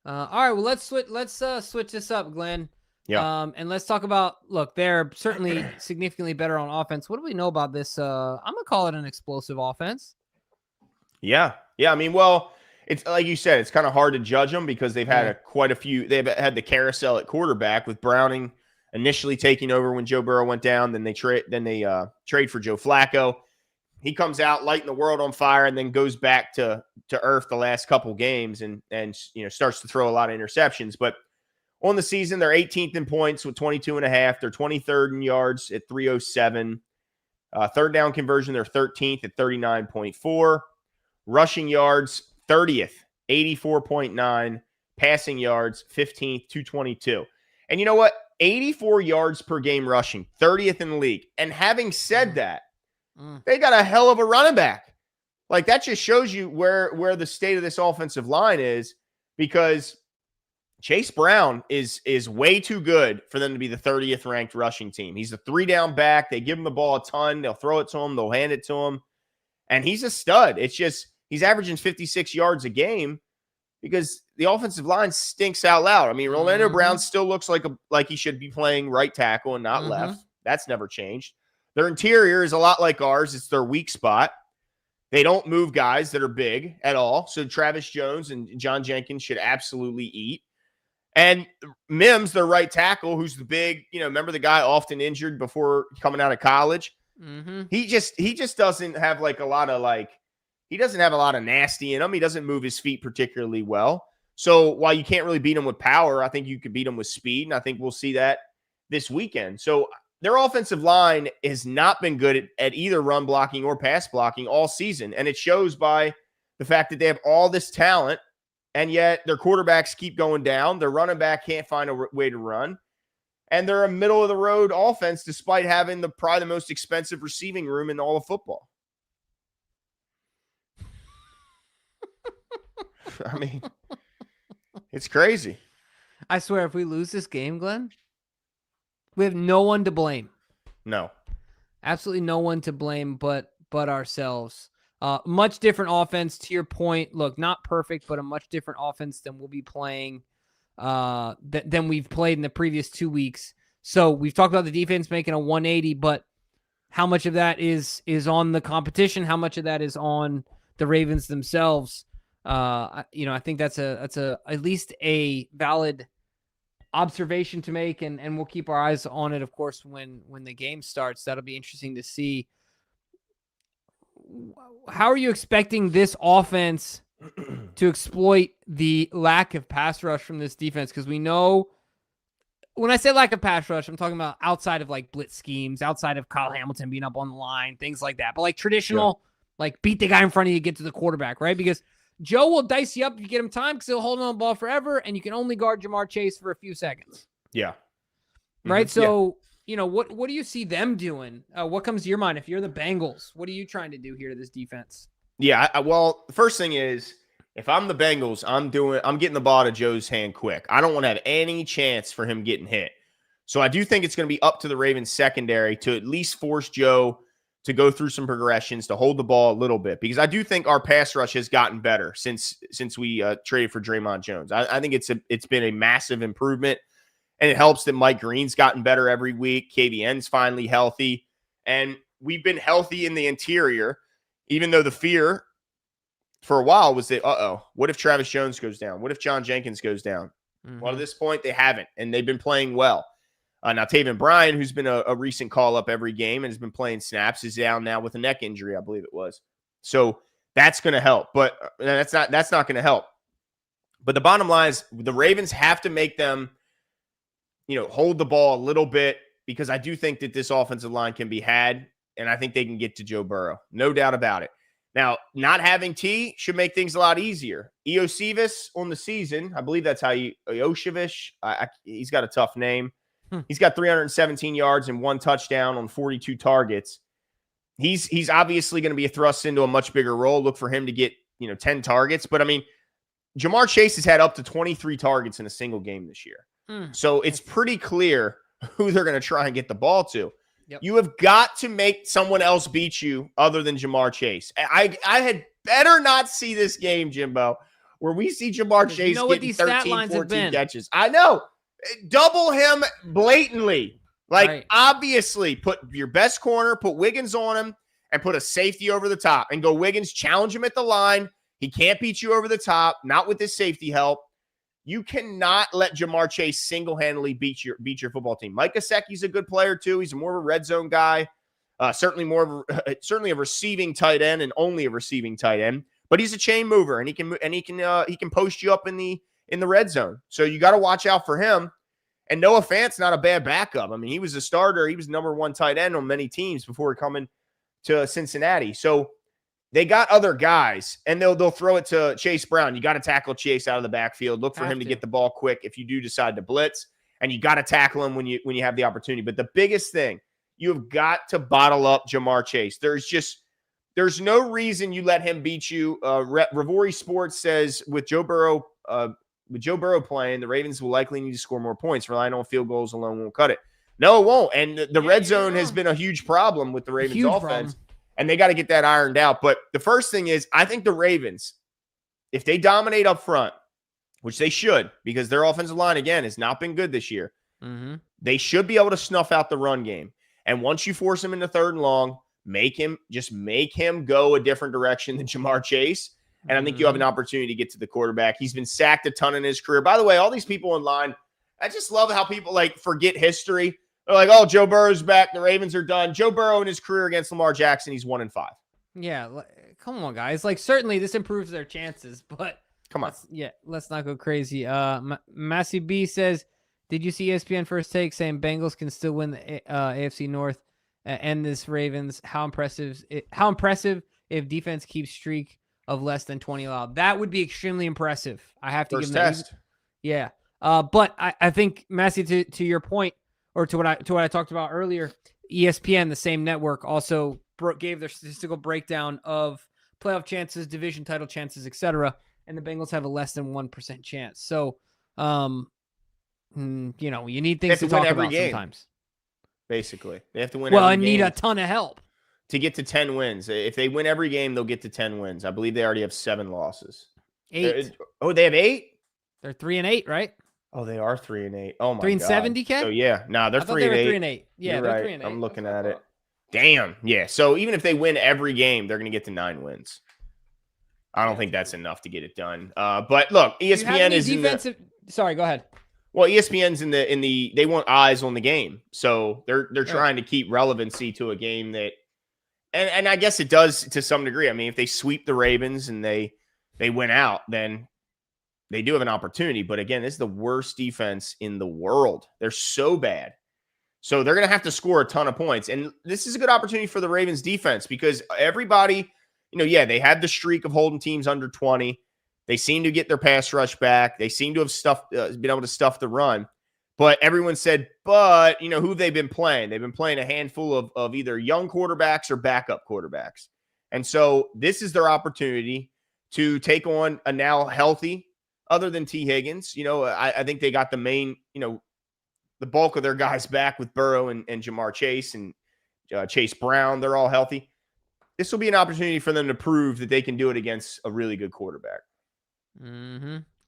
All right, well, let's switch this up, Glenn. Yeah. And let's talk about, look, they're certainly significantly better on offense. What do we know about this? I'm going to call it an explosive offense. Yeah. I mean, well, it's like you said, it's kind of hard to judge them because they've had quite a few. They've had the carousel at quarterback with Browning initially taking over when Joe Burrow went down. Then they trade for Joe Flacco. He comes out lighting the world on fire and then goes back to earth the last couple games and starts to throw a lot of interceptions. But on the season, they're 18th in points with 22.5. They're 23rd in yards at 307. Third down conversion, they're 13th at 39.4. Rushing yards, 30th, 84.9. Passing yards, 15th, 222. And you know what? 84 yards per game rushing, 30th in the league. And having said that, they got a hell of a running back. Like, that just shows you where the state of this offensive line is, because Chase Brown is way too good for them to be the 30th ranked rushing team. He's a 3-down back. They give him the ball a ton. They'll throw it to him. They'll hand it to him. And he's a stud. It's just he's averaging 56 yards a game because the offensive line stinks out loud. I mean, Orlando Brown still looks like he should be playing right tackle and not left. That's never changed. Their interior is a lot like ours. It's their weak spot. They don't move guys that are big at all. So Travis Jones and John Jenkins should absolutely eat. And Mims, their right tackle, who's the big, remember the guy often injured before coming out of college? He just doesn't have he doesn't have a lot of nasty in him. He doesn't move his feet particularly well. So while you can't really beat him with power, I think you could beat him with speed. And I think we'll see that this weekend. So their offensive line has not been good at either run blocking or pass blocking all season. And it shows by the fact that they have all this talent, and yet their quarterbacks keep going down. Their running back can't find a way to run. And they're a middle-of-the-road offense despite having probably the most expensive receiving room in all of football. I mean, it's crazy. I swear, if we lose this game, Glenn, we have no one to blame. No. Absolutely no one to blame but ourselves. Much different offense, to your point. Look, not perfect, but a much different offense than we'll be playing than we've played in the previous 2 weeks. So we've talked about the defense making a 180, but how much of that is on the competition? How much of that is on the Ravens themselves? I think that's at least a valid observation to make, and we'll keep our eyes on it, of course, when the game starts. That'll be interesting to see. How are you expecting this offense to exploit the lack of pass rush from this defense? Because we know, when I say lack of pass rush, I'm talking about outside of like blitz schemes, outside of Kyle Hamilton being up on the line, things like that. But like traditional, like beat the guy in front of you, get to the quarterback, right? Because Joe will dice you up if you get him time because he'll hold on the ball forever, and you can only guard Jamar Chase for a few seconds. Yeah. Right? So, what do you see them doing? What comes to your mind? If you're the Bengals, what are you trying to do here to this defense? Yeah, well, the first thing is, if I'm the Bengals, I'm getting the ball to Joe's hand quick. I don't want to have any chance for him getting hit. So I do think it's going to be up to the Ravens secondary to at least force Joe to go through some progressions, to hold the ball a little bit, because I do think our pass rush has gotten better since we traded for Draymond Jones. I think it's been a massive improvement, and it helps that Mike Green's gotten better every week. KVN's finally healthy, and we've been healthy in the interior, even though the fear for a while was that, what if Travis Jones goes down? What if John Jenkins goes down? Mm-hmm. Well, at this point, they haven't, and they've been playing well. Now, Taven Bryan, who's been a recent call-up every game and has been playing snaps, is down now with a neck injury, I believe it was. So that's going to help, but that's not going to help. But the bottom line is the Ravens have to make them, hold the ball a little bit, because I do think that this offensive line can be had, and I think they can get to Joe Burrow. No doubt about it. Now, not having T should make things a lot easier. Iosivas on the season, I believe that's how Iosivas, he's got a tough name. He's got 317 yards and 1 touchdown on 42 targets. He's obviously going to be thrust into a much bigger role. Look for him to get, 10 targets. But, I mean, Jamar Chase has had up to 23 targets in a single game this year. So it's pretty clear who they're going to try and get the ball to. Yep. You have got to make someone else beat you other than Jamar Chase. I had better not see this game, Jimbo, where we see Jamar Chase getting 13, 14 catches. I know. Double him blatantly. Obviously, put your best corner, put Wiggins on him, and put a safety over the top. And go Wiggins, challenge him at the line. He can't beat you over the top, not with his safety help. You cannot let Jamar Chase single-handedly beat your football team. Mike Gesicki's a good player, too. He's more of a red zone guy. Certainly a receiving tight end, and only a receiving tight end. But he's a chain mover, and he can post you up in the red zone. So you got to watch out for him. And Noah Fant's not a bad backup. I mean, he was a starter. He was number 1 tight end on many teams before coming to Cincinnati. So they got other guys, and they'll throw it to Chase Brown. You got to tackle Chase out of the backfield. Look for him to get the ball quick if you do decide to blitz, and you got to tackle him when you have the opportunity. But the biggest thing, you have got to bottle up Jamar Chase. There's no reason you let him beat you. Rivalry Sports says with Joe Burrow playing, the Ravens will likely need to score more points. Relying on field goals alone won't cut it. No, it won't. And the red zone has been a huge problem with the Ravens offense, and they got to get that ironed out. But the first thing is, I think the Ravens, if they dominate up front, which they should, because their offensive line, again, has not been good this year, they should be able to snuff out the run game. And once you force him into 3rd and long, make him go a different direction than Jamar Chase. And I think you have an opportunity to get to the quarterback. He's been sacked a ton in his career. By the way, all these people in line, I just love how people forget history. They're like, oh, Joe Burrow's back. The Ravens are done. Joe Burrow in his career against Lamar Jackson, he's 1-5. Yeah. Come on, guys. Certainly this improves their chances, but come on. Let's not go crazy. Massey B says, did you see ESPN First Take saying Bengals can still win the AFC North and this Ravens? How impressive if defense keeps streak of less than 20 allowed. That would be extremely impressive. I have to First give them test. Yeah. But I think, Massey, to your point, or to what I talked about earlier, ESPN, the same network, also gave their statistical breakdown of playoff chances, division title chances, etc. And the Bengals have a less than 1% chance. So, you need things to talk about sometimes. Basically, they have to win. Well, I need a ton of help to get to 10 wins. If they win every game, they'll get to 10 wins. I believe they already have 7 losses. 8. They have 8? They're 3-8, right? Oh, they are 3-8. Oh my 3-70, God. So yeah, they're 3-8. Yeah, You're they're right. 3-8. I'm looking at it. Damn. Yeah. So even if they win every game, they're going to get to 9 wins. I don't think that's enough to get it done. But look, ESPN is defensive. Sorry, go ahead. Well, ESPN's in the they want eyes on the game, so they're trying to keep relevancy to a game that, and I guess it does to some degree. I mean, if they sweep the Ravens and they win out, then they do have an opportunity. But again, this is the worst defense in the world. They're so bad. So they're going to have to score a ton of points. And this is a good opportunity for the Ravens defense because everybody, they had the streak of holding teams under 20. They seem to get their pass rush back. They seem to have been able to stuff the run. But everyone said, who have they been playing? They've been playing a handful of either young quarterbacks or backup quarterbacks. And so this is their opportunity to take on a now healthy, other than T. Higgins. I think they got the main, the bulk of their guys back with Burrow and Jamar Chase. And Chase Brown. They're all healthy. This will be an opportunity for them to prove that they can do it against a really good quarterback.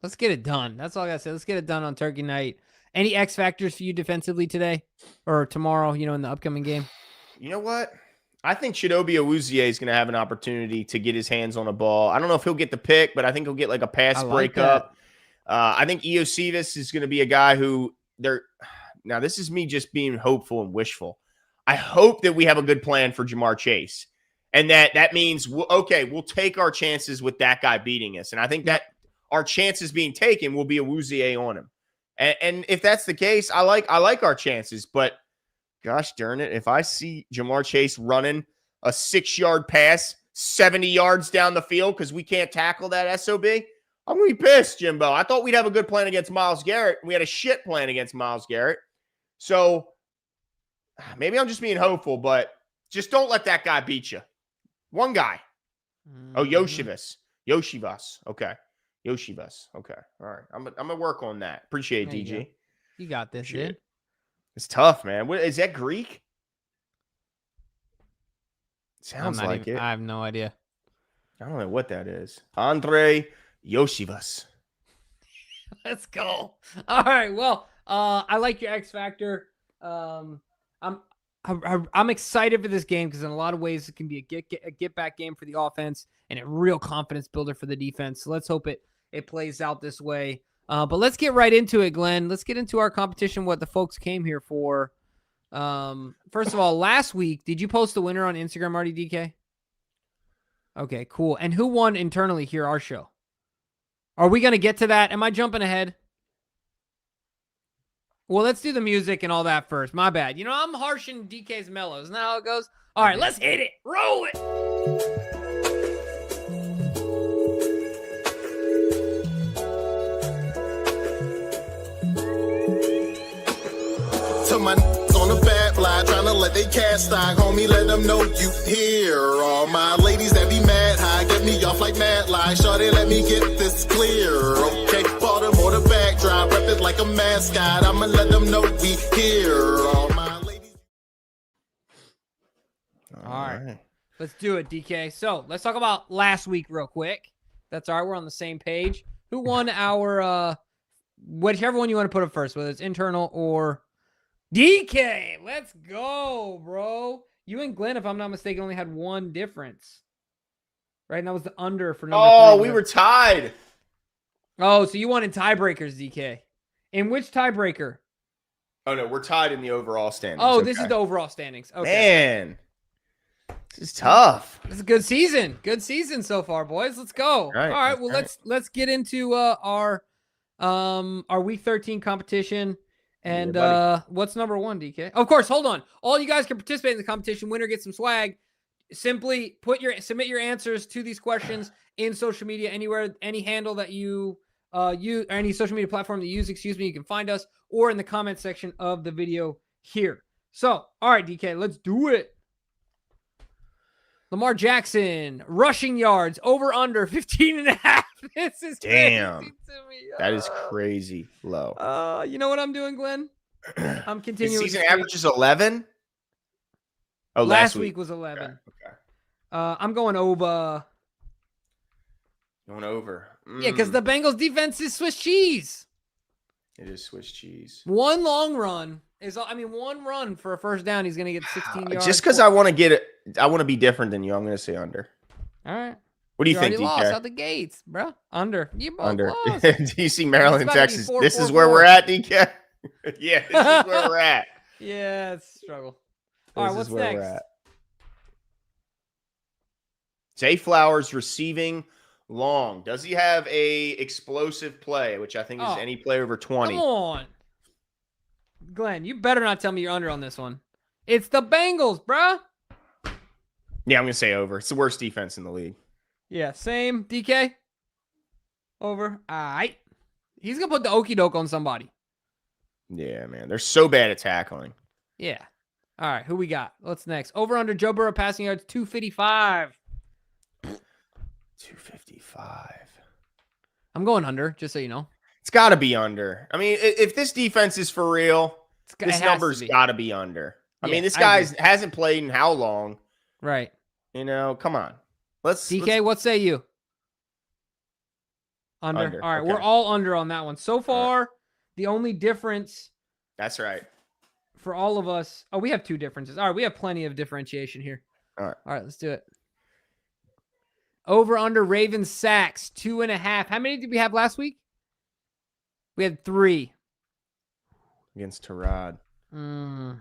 Let's get it done. That's all I got to say. Let's get it done on Turkey night. Any X factors for you defensively today or tomorrow, in the upcoming game? You know what? I think Chidobe Awuzie is going to have an opportunity to get his hands on a ball. I don't know if he'll get the pick, but I think he'll get like a pass breakup. I think Iosivas is going to be a guy who now this is me just being hopeful and wishful. I hope that we have a good plan for Jamar Chase. And that means, we'll take our chances with that guy beating us. And I think that our chances being taken will be a Awuzie on him. And if that's the case, I like our chances. But gosh darn it, if I see Jamar Chase running a 6-yard pass 70 yards down the field because we can't tackle that SOB, I'm going to be pissed, Jimbo. I thought we'd have a good plan against Myles Garrett. We had a shit plan against Myles Garrett. So maybe I'm just being hopeful, but just don't let that guy beat you. One guy. Oh, Yoshivas. Okay. Yoshivas. Okay. All right. I'm gonna work on that. Appreciate it, DG. You got this, dude. It's tough, man. What is that, Greek? Sounds like it. I have no idea. I don't know what that is. Andre Yoshivas. Let's go. All right. Well, I like your X factor. I'm excited for this game because in a lot of ways it can be a get back game for the offense and a real confidence builder for the defense. So let's hope it plays out this way. But let's get right into it, Glenn. Let's get into our competition, what the folks came here for. First of all, last week, did you post the winner on Instagram already, DK? Okay, cool. And who won internally here, our show? Are we going to get to that? Am I jumping ahead? Well, let's do the music and all that first. My bad. I'm harshing DK's mellows. Isn't that how it goes? All right, let's hit it. Roll it. To my on the bad fly, trying to let they cash stock, homie, let them know you here. All my ladies that be mad high, get me off like mad lie. Shorty, let me get this clear. Okay, Baltimore the backdrop, rep it like a mascot. I'ma let them know we here. All my ladies. All right. Let's do it, DK. So let's talk about last week real quick. That's all right. We're on the same page. Who won our whichever one you want to put up first, whether it's internal or DK? Let's go, bro. You and Glenn, if I'm not mistaken, only had one difference. Right? And that was the under for number 3. Oh, we were tied. Oh, so you wanted tiebreakers, DK. In which tiebreaker? Oh, no, we're tied in the overall standings. Oh, this is the overall standings. Okay. Man, this is tough. This is a good season. Good season so far, boys. Let's go. All right. Well, let's get into our week 13 competition. And what's number 1, DK? Of course, hold on. All you guys can participate in the competition. Winner gets some swag. Simply submit your answers to these questions in social media, anywhere, any handle that you use, or any social media platform that you use, you can find us, or in the comment section of the video here. So, all right, DK, let's do it. Lamar Jackson, rushing yards, over under 15.5. This is damn crazy to me. That is crazy low. You know what I'm doing, Glenn? I'm continuing. His season average is 11. Oh, last week was 11. Okay. I'm going over. Going over. Yeah, because the Bengals defense is Swiss cheese. It is Swiss cheese. One long run one run for a first down, he's going to get 16 yards. Just because I want to get it, I want to be different than you. I'm going to say under. All right. What do you think, DK? Lost out the gates, bro. Under. You both under. lost. Do you see Maryland, Texas? This is where we're at, DK. Yeah, this is where we're at. Yeah, it's a struggle. All right, what's next? Zay Flowers receiving long. Does he have a explosive play, which I think is any play over 20? Come on. Glenn, you better not tell me you're under on this one. It's the Bengals, bro. Yeah, I'm going to say over. It's the worst defense in the league. Yeah, same. DK? Over. All right. He's going to put the okie doke on somebody. Yeah, man. They're so bad at tackling. Yeah. All right, who we got? What's next? Over under Joe Burrow passing yards, 255. 255. I'm going under, just so you know. It's got to be under. I mean, if this defense is for real, this number's got to be under. I Yeah, mean, this I guy agree. hasn't played in how long? Right. You know, come on. Let's DK, what say you? Under. Under, All right, okay. we're all under on that one. So far, the only difference That's right. for all of us. Oh, we have 2 differences. All right, we have plenty of differentiation here. All right, let's do it. Over under Ravens sacks 2.5. How many did we have last week? We had 3 against Tyrod. Mm.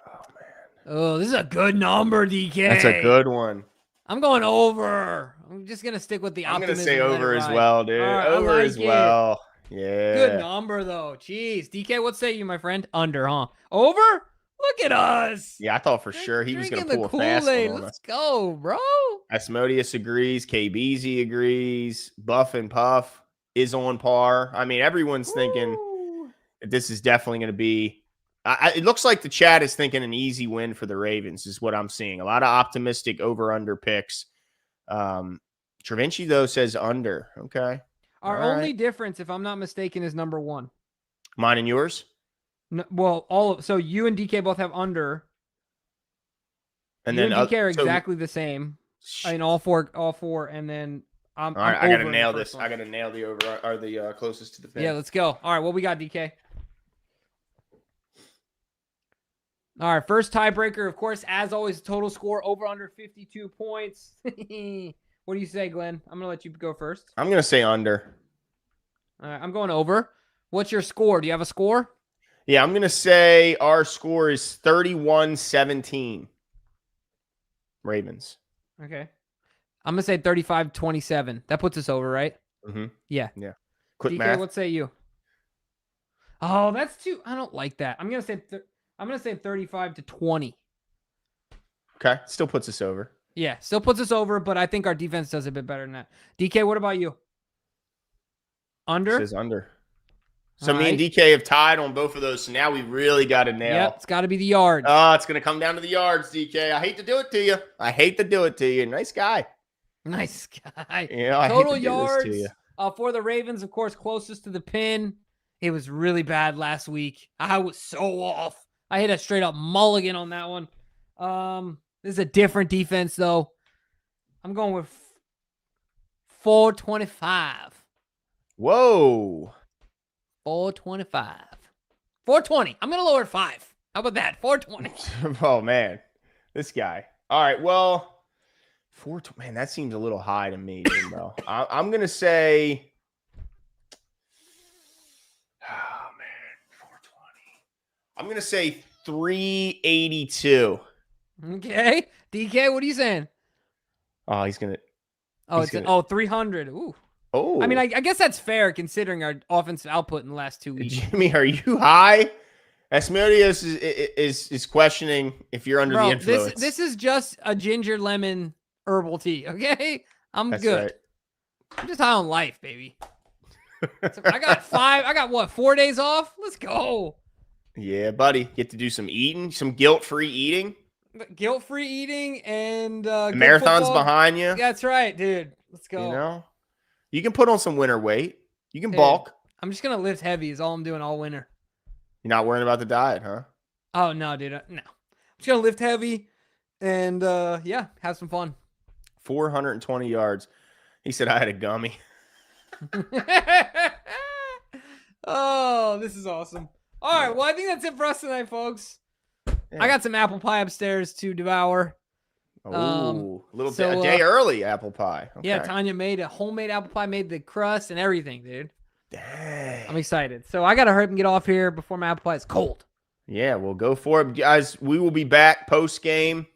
Oh man, Oh, this is a good number, DK. that's a good one. I'm going over. I'm just gonna stick with the I'm optimism. gonna say over as well, dude. Right, over as well. Yeah. Good number though. Jeez, DK, what say you, my friend? Under, huh? Over? Look at us. Yeah, I thought for sure he was gonna Drinking pull the a fast one Kool-Aid. on Let's us. go, bro. Asmodeus agrees. KBZ agrees. Buff and Puff is on par. I mean, everyone's thinking this is definitely going to be. It looks like the chat is thinking an easy win for the Ravens is what I'm seeing. A lot of optimistic over/under picks. Travinci though says under. Okay. Our All only right. difference, if I'm not mistaken, is number 1. Mine and yours. No, well, so you and DK both have under. And You then and DK are exactly the same. I mean, all four, and then I'm. All right, I'm I gotta over in nail the first this. one. I gotta nail the over or the closest to the pin. Yeah, let's go. All right, what we got, DK? All right, first tiebreaker, of course, as always, total score over under 52 points. What do you say, Glenn? I'm gonna let you go first. I'm gonna say under. All right, I'm going over. What's your score? Do you have a score? Yeah, I'm gonna say our score is 31-17. Ravens. Okay. I'm gonna say 35-27. That puts us over, right? Mm-hmm. Yeah. Quick DK, math. what say you? Oh, that's too. I don't like that. I'm gonna say 35-20. Okay, still puts us over. Yeah, still puts us over, but I think our defense does a bit better than that. DK, what about you? Under? Says under. So All me and right. DK have tied on both of those. So now we really got to nail. Yep, it's got to be the yards. Oh, it's gonna come down to the yards, DK. I hate to do it to you. Nice guy. Nice guy. Yeah, I Total hate to do this to yards you. for the Ravens, of course, closest to the pin. It was really bad last week. I was so off. I hit a straight up mulligan on that one. This is a different defense, though. I'm going with 425. Whoa. 425. 420. I'm going to lower it 5. How about that? 420. Oh man, this guy. All right, well, 420. Man, that seems a little high to me, Jimbo. I'm gonna say. Oh man, 420. I'm gonna say 382. Okay. DK, what are you saying? Oh, he's gonna. Oh, He's it's gonna- 300. Ooh. Oh, I mean, I guess that's fair considering our offensive output in the last 2 weeks. Jimmy, are you high? Asmodeus is questioning if you're under the influence. This is just a ginger lemon herbal tea, okay? I'm That's good. right. I'm just high on life, baby. So I got what, 4 days off? Let's go. Yeah, buddy. Get to do some eating, some guilt-free eating. Guilt-free eating and The good marathon's football. behind you. That's right, dude. Let's go. You know, you can put on some winter weight. You can Dude, bulk. I'm just gonna lift heavy is all I'm doing all winter. You're not worrying about the diet, huh? Oh no, dude. No. I'm just gonna lift heavy and yeah, have some fun. 420 yards. He said I had a gummy. Oh, this is awesome. All right, well, I think that's it for us tonight, folks. Yeah. I got some apple pie upstairs to devour. Oh, a so, day early apple pie. Okay. Yeah, Tanya made a homemade apple pie, made the crust and everything, dude. Dang. I'm excited. So I got to hurry up and get off here before my apple pie is cold. Yeah, we'll go for it. Guys, we will be back post-game,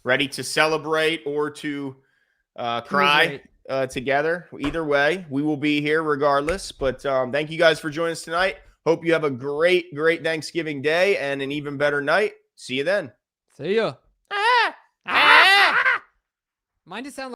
ready to celebrate or to cry together. Either way, we will be here regardless. But thank you guys for joining us tonight. Hope you have a great, great Thanksgiving day and an even better night. See you then. See ya. Mine just sound